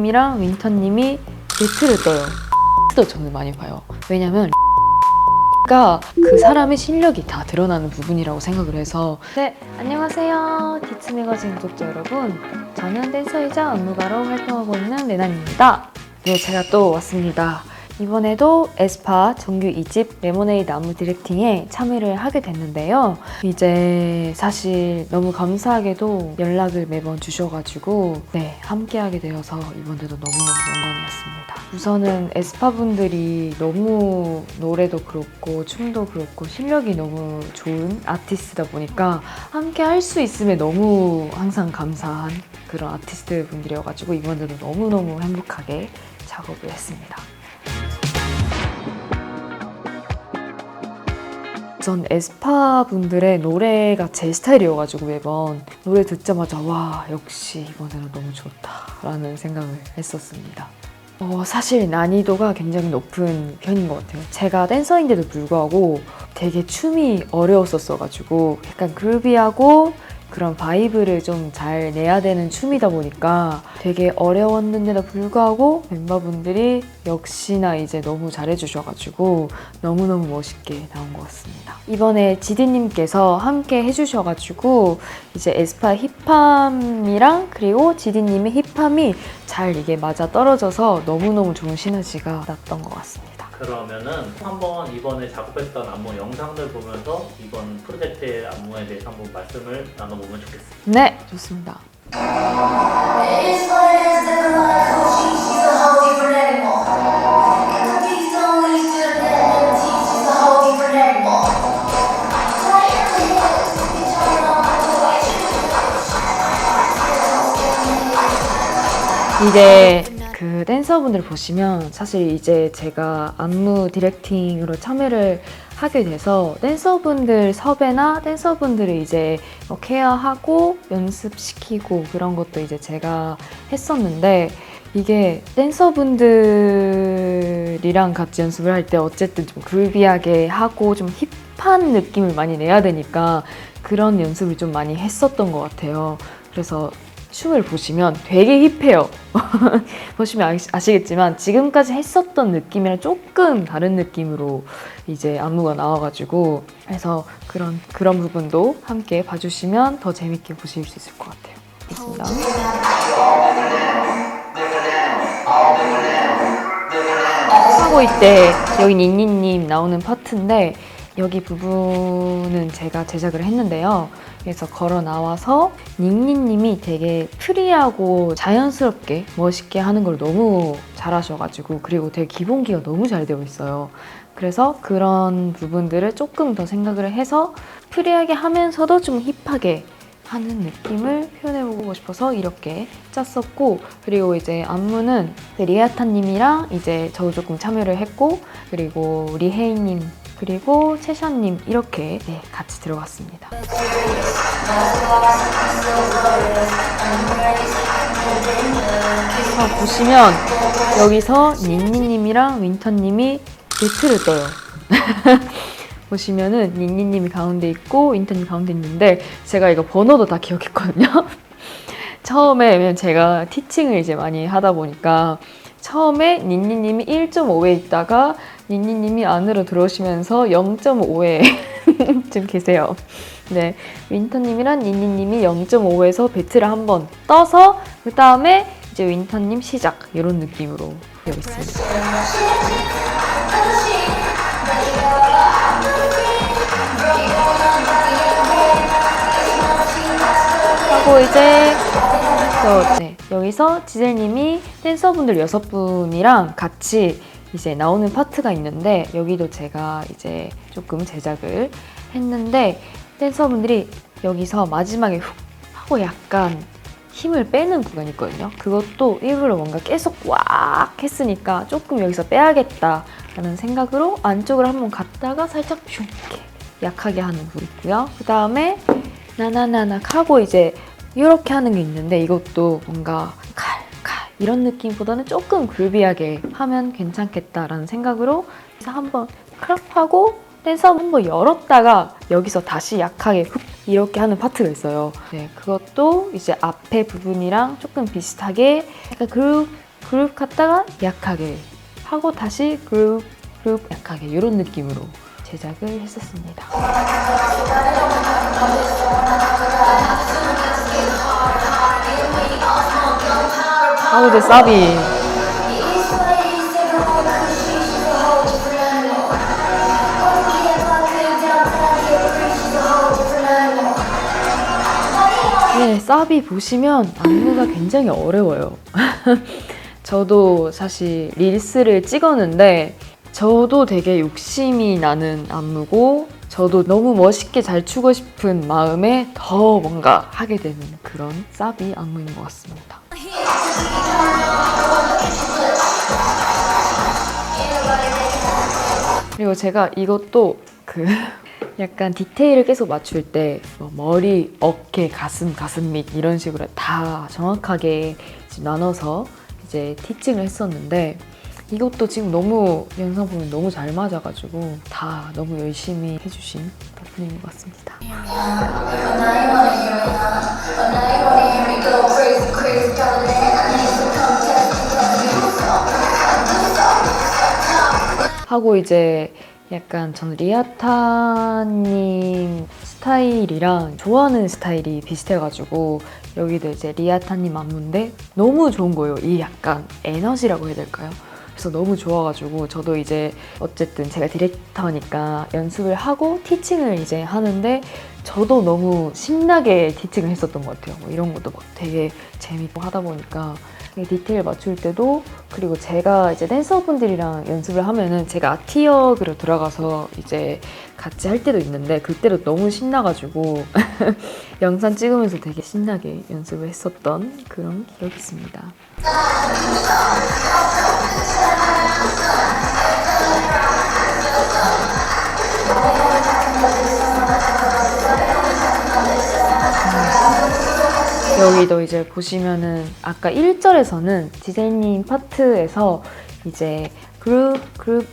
지든님이랑 윈터님이 배틀을 떠요. 도 저는 많이 봐요. 왜냐면 그 사람의 실력이 다 드러나는 부분이라고 생각을 해서. 네, 안녕하세요 디츠 매거진 구독자 여러분, 저는 댄서이자 안무가로 활동하고 있는 레나입니다. 네, 제가 또 왔습니다. 이번에도 에스파 정규 2집 레모네이드 안무 디렉팅에 참여를 하게 됐는데요. 이제 사실 너무 감사하게도 연락을 매번 주셔가지고 네, 함께하게 되어서 이번에도 너무너무 영광이었습니다. 우선은 에스파 분들이 너무 노래도 그렇고 춤도 그렇고 실력이 너무 좋은 아티스트다 보니까 함께 할 수 있음에 너무 항상 감사한 그런 아티스트 분들이어가지고 이번에도 너무너무 행복하게 작업을 했습니다. 전 에스파 분들의 노래가 제 스타일이어가지고 매번 노래 듣자마자 와, 역시 이번에는 너무 좋다라는 생각을 했었습니다. 사실 난이도가 굉장히 높은 편인 것 같아요. 제가 댄서인데도 불구하고 되게 춤이 어려웠었어가지고 약간 그루비하고 그런 바이브를 좀 잘 내야 되는 춤이다 보니까 되게 어려웠는데도 불구하고 멤버분들이 역시나 이제 너무 잘해주셔가지고 너무너무 멋있게 나온 것 같습니다. 이번에 지디님께서 함께 해주셔가지고 이제 에스파 힙함이랑 그리고 지디님의 힙함이 잘 이게 맞아 떨어져서 너무너무 좋은 시너지가 났던 것 같습니다. 그러면은 한번 이번에 작업했던 안무 영상들 보면서 이번 프로젝트의 안무에 대해서 한번 말씀을 나눠보면 좋겠습니다. 네, 좋습니다. 이제 그 댄서분들 보시면 사실 이제 제가 안무 디렉팅으로 참여를 하게 돼서 댄서분들 섭외나 댄서분들을 이제 케어하고 연습시키고 그런 것도 이제 제가 했었는데, 이게 댄서분들이랑 같이 연습을 할 때 어쨌든 좀 그루비하게 하고 좀 힙한 느낌을 많이 내야 되니까 그런 연습을 좀 많이 했었던 것 같아요. 그래서 춤을 보시면 되게 힙해요. 보시면 아시겠지만 지금까지 했었던 느낌이랑 조금 다른 느낌으로 이제 안무가 나와가지고, 그래서 그런 부분도 함께 봐주시면 더 재밌게 보실 수 있을 것 같아요. 있습니다. 하고 있대 여기 닝닝님 나오는 파트인데, 여기 부분은 제가 제작을 했는데요. 그래서 걸어 나와서 닝닝님이 되게 프리하고 자연스럽게 멋있게 하는 걸 너무 잘하셔가지고, 그리고 되게 기본기가 너무 잘 되어 있어요. 그래서 그런 부분들을 조금 더 생각을 해서 프리하게 하면서도 좀 힙하게 하는 느낌을 표현해보고 싶어서 이렇게 짰었고, 그리고 이제 안무는 리아타님이랑 이제 저도 조금 참여를 했고, 그리고 리헤이님 그리고 채샤님 이렇게 네, 같이 들어갔습니다. 보시면 여기서 닝닝님이랑 윈터님이 배틀을 떠요. 보시면은 닝닝님이 가운데 있고 윈터님이 가운데 있는데, 제가 이거 번호도 다 기억했거든요. 처음에, 왜냐면 제가 티칭을 이제 많이 하다 보니까 처음에 닝닝님이 1.5에 있다가 닝닝님이 안으로 들어오시면서 0.5에 지금 계세요. 네, 윈터님이랑 닝닝님이 0.5에서 배틀을 한번 떠서 그 다음에 이제 윈터님 시작, 이런 느낌으로 되어 있습니다. 하고 이제 네, 여기서 지셀님이 댄서분들 6분이랑 같이 이제 나오는 파트가 있는데, 여기도 제가 이제 조금 제작을 했는데, 댄서분들이 여기서 마지막에 훅 하고 약간 힘을 빼는 구간이 있거든요. 그것도 일부러 뭔가 계속 꽉 했으니까 조금 여기서 빼야겠다라는 생각으로 안쪽으로 한번 갔다가 살짝 슝 이렇게 약하게 하는 부분 있고요. 그 다음에 나나나나 하고 이제 이렇게 하는 게 있는데, 이것도 뭔가 칼 이런 느낌보다는 조금 그루비하게 하면 괜찮겠다라는 생각으로 그래서 한번 클럽하고 댄서 한번 열었다가 여기서 다시 약하게 훅 이렇게 하는 파트가 있어요. 네, 그것도 이제 앞에 부분이랑 조금 비슷하게 약간 그룹 갔다가 약하게 하고 다시 그룹 약하게 이런 느낌으로 제작을 했었습니다. 아우 네 사비. 네, 사비 보시면 안무가 굉장히 어려워요. 저도 사실 릴스를 찍었는데 저도 되게 욕심이 나는 안무고 저도 너무 멋있게 잘 추고 싶은 마음에 더 뭔가 하게 되는 그런 사비 안무인 것 같습니다. 그리고 제가 이것도 약간 디테일을 계속 맞출 때 머리, 어깨, 가슴 밑 이런 식으로 다 정확하게 나눠서 이제 티칭을 했었는데 이것도 지금 너무 영상 보면 너무 잘 맞아가지고 다 너무 열심히 해주신 덕분인 것 같습니다. 하고 이제 약간 저는 리아타님 스타일이랑 좋아하는 스타일이 비슷해가지고 여기도 이제 리아타님 안무인데 너무 좋은 거예요. 이 약간 에너지라고 해야 될까요? 그래서 너무 좋아가지고 저도 이제 어쨌든 제가 디렉터니까 연습을 하고 티칭을 이제 하는데 저도 너무 신나게 티칭을 했었던 것 같아요. 뭐 이런 것도 막 되게 재밌고 하다 보니까 디테일 맞출 때도 그리고 제가 이제 댄서분들이랑 연습을 하면은 제가 아티역으로 들어가서 이제 같이 할 때도 있는데 그때도 너무 신나가지고 영상 찍으면서 되게 신나게 연습을 했었던 그런 기억이 있습니다. 여기도 이제 보시면은 아까 1절에서는 디제이님 파트에서 이제 그룹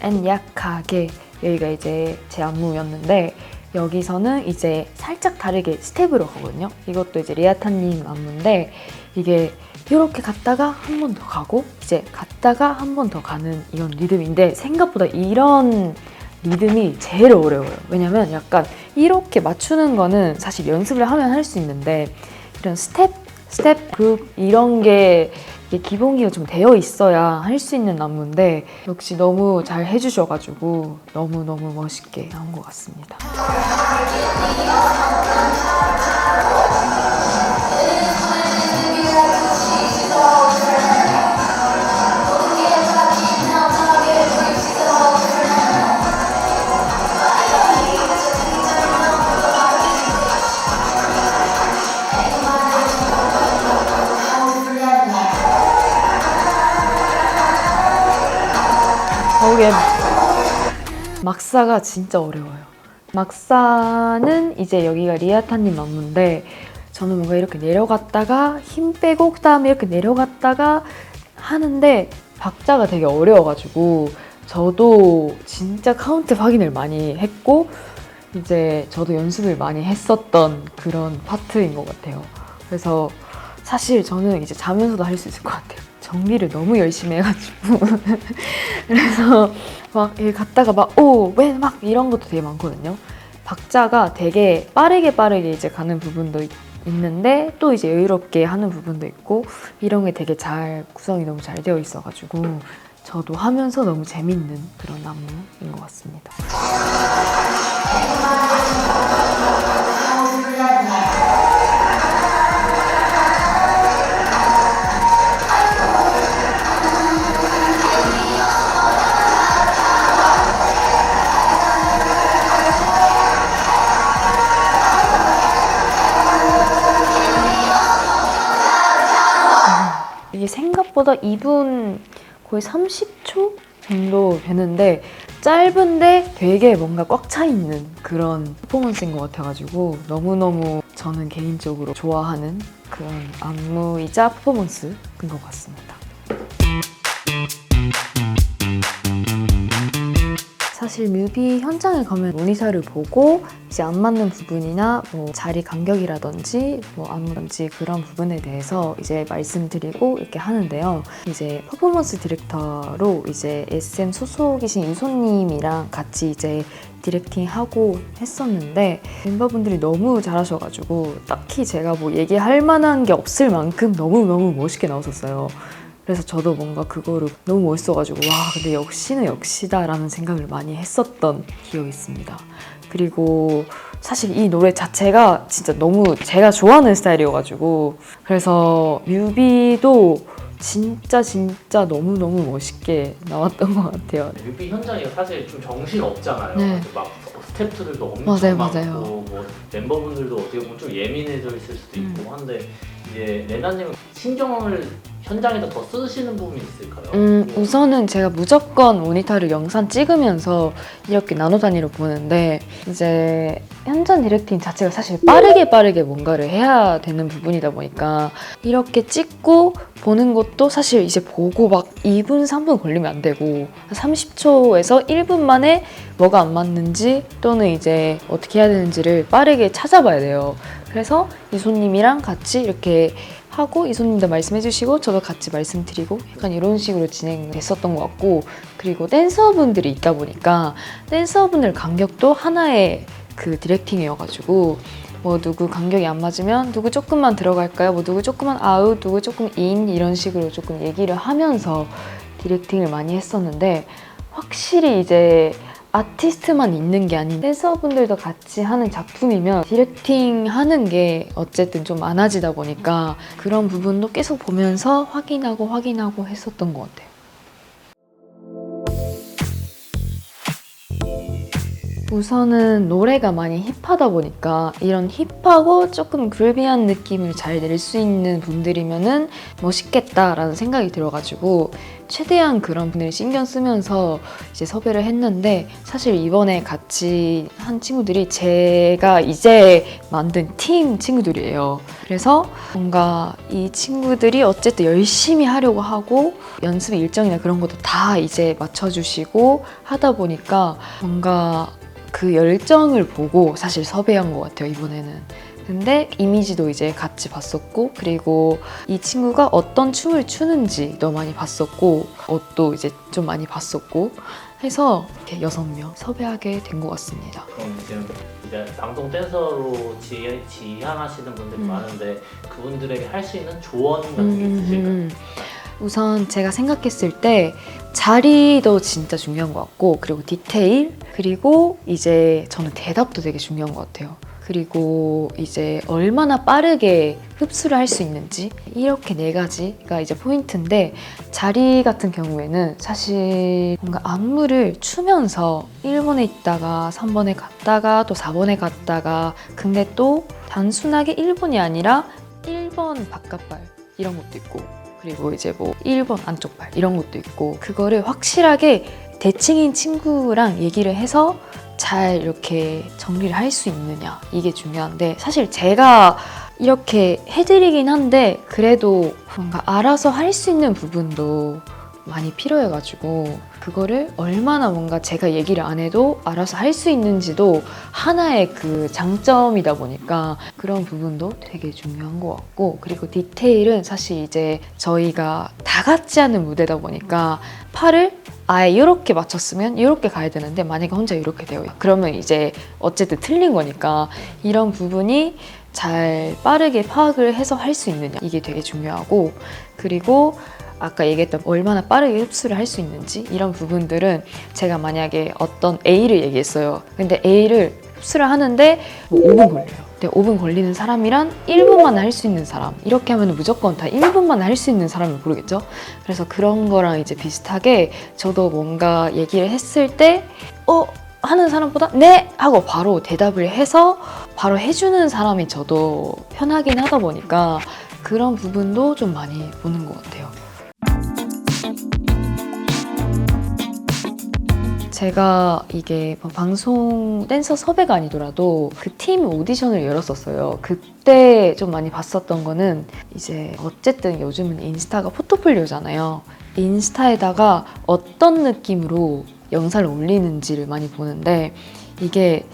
앤 약하게 여기가 이제 제 안무였는데 여기서는 이제 살짝 다르게 스텝으로 가거든요. 이것도 이제 리아타님 안무인데 이게 이렇게 갔다가 한 번 더 가고 이제 갔다가 한 번 더 가는 이런 리듬인데 생각보다 이런 리듬이 제일 어려워요. 왜냐면 약간 이렇게 맞추는 거는 사실 연습을 하면 할 수 있는데 이런 스텝, 그룹 이런 게 기본기가 좀 되어 있어야 할 수 있는 안무인데 역시 너무 잘 해주셔가지고 너무너무 멋있게 나온 것 같습니다. 거기에 막사가 진짜 어려워요. 막사는 이제 여기가 리아타님 안무인데 저는 뭔가 이렇게 내려갔다가 힘 빼고 그다음에 이렇게 내려갔다가 하는데 박자가 되게 어려워가지고 저도 진짜 카운트 확인을 많이 했고 이제 저도 연습을 많이 했었던 그런 파트인 것 같아요. 그래서 사실 저는 이제 자면서도 할 수 있을 것 같아요. 정리를 너무 열심히 해가지고 그래서 막 갔다가 막 오 왜 막 이런 것도 되게 많거든요. 박자가 되게 빠르게 이제 가는 부분도 있는데 또 이제 여유롭게 하는 부분도 있고 이런 게 되게 잘 구성이 너무 잘 되어 있어가지고 저도 하면서 너무 재밌는 그런 안무인 것 같습니다. 이게 생각보다 2분 거의 30초 정도 되는데 짧은데 되게 뭔가 꽉 차 있는 그런 퍼포먼스인 것 같아가지고 너무너무 저는 개인적으로 좋아하는 그런 안무이자 퍼포먼스인 것 같습니다. 사실 뮤비 현장에 가면 모니터를 보고 이제 안 맞는 부분이나 뭐 자리 간격이라든지 뭐 안무든지 그런 부분에 대해서 이제 말씀드리고 이렇게 하는데요. 이제 퍼포먼스 디렉터로 이제 SM 소속이신 유소님이랑 같이 이제 디렉팅하고 했었는데 멤버분들이 너무 잘하셔가지고 딱히 제가 뭐 얘기할 만한 게 없을 만큼 너무너무 멋있게 나오셨어요. 그래서 저도 뭔가 그거를 너무 멋있어가지고 와 근데 역시는 역시다라는 생각을 많이 했었던 기억이 있습니다. 그리고 사실 이 노래 자체가 진짜 너무 제가 좋아하는 스타일이어가지고 그래서 뮤비도 진짜 너무너무 멋있게 나왔던 것 같아요. 뮤비 현장이 사실 좀 정신 없잖아요. 네. 막 스태프들도 엄청 맞아요, 많고 맞아요. 뭐 멤버분들도 어떻게 보면 좀 예민해져 있을 수도 있고 한데 이제 레나님은 신경을 현장에서 더 쓰시는 부분이 있을까요? 뭐 우선은 제가 무조건 모니터를 영상 찍으면서 이렇게 나눠 단위로 보는데 이제 현장 디렉팅 자체가 사실 빠르게 뭔가를 해야 되는 부분이다 보니까 이렇게 찍고 보는 것도 사실 이제 보고 막 2분, 3분 걸리면 안 되고 30초에서 1분 만에 뭐가 안 맞는지 또는 이제 어떻게 해야 되는지를 빠르게 찾아봐야 돼요. 그래서 이소님이랑 같이 이렇게 하고 이소님도 말씀해 주시고 저도 같이 말씀드리고 약간 이런 식으로 진행됐었던 것 같고 그리고 댄서분들이 있다 보니까 댄서분들 간격도 하나의 그 디렉팅이어가지고 뭐 누구 간격이 안 맞으면 누구 조금만 들어갈까요? 뭐 누구 조금만 아웃, 누구 조금 인 이런 식으로 조금 얘기를 하면서 디렉팅을 많이 했었는데 확실히 이제 아티스트만 있는 게 아닌 댄서분들도 같이 하는 작품이면 디렉팅 하는 게 어쨌든 좀 많아지다 보니까 그런 부분도 계속 보면서 확인하고 했었던 것 같아요. 우선은 노래가 많이 힙하다 보니까 이런 힙하고 조금 그루비한 느낌을 잘 낼 수 있는 분들이면은 멋있겠다라는 생각이 들어가지고 최대한 그런 분들이 신경 쓰면서 이제 섭외를 했는데 사실 이번에 같이 한 친구들이 제가 이제 만든 팀 친구들이에요. 그래서 뭔가 이 친구들이 어쨌든 열심히 하려고 하고 연습 일정이나 그런 것도 다 이제 맞춰주시고 하다 보니까 뭔가 그 열정을 보고 사실 섭외한 것 같아요, 이번에는. 근데 이미지도 이제 같이 봤었고 그리고 이 친구가 어떤 춤을 추는지도 많이 봤었고 옷도 이제 좀 많이 봤었고 해서 이렇게 6명 섭외하게 된 것 같습니다. 그럼 지금 이제 방송 댄서로 지향하시는 분들이 많은데 그분들에게 할 수 있는 조언 같은 게 있으실까요? 우선 제가 생각했을 때 자리도 진짜 중요한 것 같고 그리고 디테일 그리고 이제 저는 대답도 되게 중요한 것 같아요. 그리고 이제 얼마나 빠르게 흡수를 할 수 있는지 이렇게 4가지가 이제 포인트인데 자리 같은 경우에는 사실 뭔가 안무를 추면서 1번에 있다가 3번에 갔다가 또 4번에 갔다가 근데 또 단순하게 1번이 아니라 1번 바깥발 이런 것도 있고 그리고 이제 뭐 1번 안쪽 발 이런 것도 있고 그거를 확실하게 대칭인 친구랑 얘기를 해서 잘 이렇게 정리를 할 수 있느냐 이게 중요한데 사실 제가 이렇게 해드리긴 한데 그래도 뭔가 알아서 할 수 있는 부분도 많이 필요해가지고 그거를 얼마나 뭔가 제가 얘기를 안 해도 알아서 할 수 있는지도 하나의 그 장점이다 보니까 그런 부분도 되게 중요한 것 같고 그리고 디테일은 사실 이제 저희가 다 같이 하는 무대다 보니까 팔을 아예 이렇게 맞췄으면 이렇게 가야 되는데 만약에 혼자 이렇게 돼요. 그러면 이제 어쨌든 틀린 거니까 이런 부분이 잘 빠르게 파악을 해서 할 수 있느냐 이게 되게 중요하고 그리고 아까 얘기했던 얼마나 빠르게 흡수를 할 수 있는지 이런 부분들은 제가 만약에 어떤 A를 얘기했어요. 근데 A를 흡수를 하는데 뭐 5분 걸려요. 근데 5분 걸리는 사람이란 1분 만에 할 수 있는 사람 이렇게 하면 무조건 다 1분 만에 할 수 있는 사람을 고르겠죠. 그래서 그런 거랑 이제 비슷하게 저도 뭔가 얘기를 했을 때 하는 사람보다 네! 하고 바로 대답을 해서 바로 해주는 사람이 저도 편하긴 하다 보니까 그런 부분도 좀 많이 보는 것 같아요. 제가 이게 방송 댄서 섭외가 아니더라도 그 팀 오디션을 열었었어요. 그때 좀 많이 봤었던 거는 이제 어쨌든 요즘은 인스타가 포트폴리오잖아요. 인스타에다가 어떤 느낌으로 영상을 올리는지를 많이 보는데 이게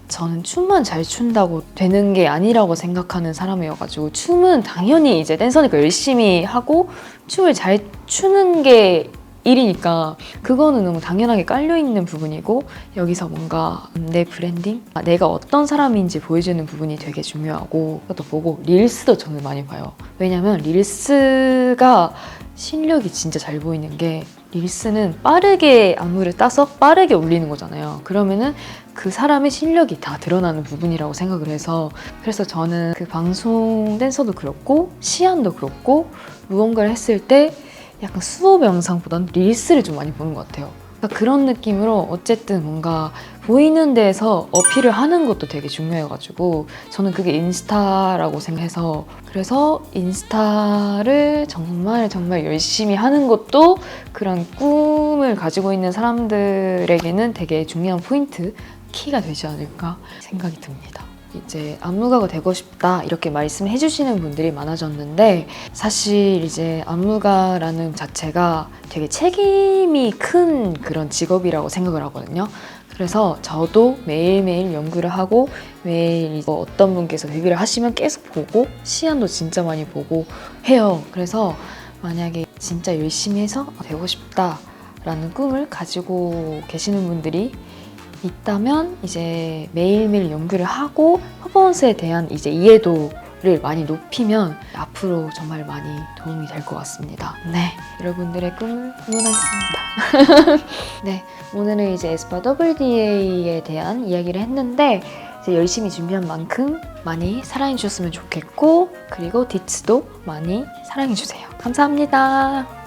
저는 춤만 잘 춘다고 되는 게 아니라고 생각하는 사람이어가지고 춤은 당연히 이제 댄서니까 열심히 하고 춤을 잘 추는 게 일이니까 그거는 너무 당연하게 깔려있는 부분이고 여기서 뭔가 내 브랜딩? 내가 어떤 사람인지 보여주는 부분이 되게 중요하고 그것도 보고 릴스도 저는 많이 봐요. 왜냐면 릴스가 실력이 진짜 잘 보이는 게 릴스는 빠르게 안무를 따서 빠르게 올리는 거잖아요. 그러면은 그 사람의 실력이 다 드러나는 부분이라고 생각을 해서 그래서 저는 그 방송 댄서도 그렇고 시안도 그렇고 무언가를 했을 때 약간 수업 영상보다는 릴스를 좀 많이 보는 것 같아요. 그러니까 그런 느낌으로 어쨌든 뭔가 보이는 데에서 어필을 하는 것도 되게 중요해가지고 저는 그게 인스타라고 생각해서 그래서 인스타를 정말 열심히 하는 것도 그런 꿈을 가지고 있는 사람들에게는 되게 중요한 포인트, 키가 되지 않을까 생각이 듭니다. 이제 안무가가 되고 싶다 이렇게 말씀해 주시는 분들이 많아졌는데 사실 이제 안무가라는 자체가 되게 책임이 큰 그런 직업이라고 생각을 하거든요. 그래서 저도 매일매일 연구를 하고 매일 어떤 분께서 데뷔를 하시면 계속 보고 시안도 진짜 많이 보고 해요. 그래서 만약에 진짜 열심히 해서 되고 싶다라는 꿈을 가지고 계시는 분들이 있다면 이제 매일매일 연구를 하고 퍼포먼스에 대한 이제 이해도를 많이 높이면 앞으로 정말 많이 도움이 될 것 같습니다. 네, 여러분들의 꿈을 응원하겠습니다. 네, 오늘은 이제 에스파 WDA에 대한 이야기를 했는데 이제 열심히 준비한 만큼 많이 사랑해 주셨으면 좋겠고 그리고 디츠도 많이 사랑해 주세요. 감사합니다.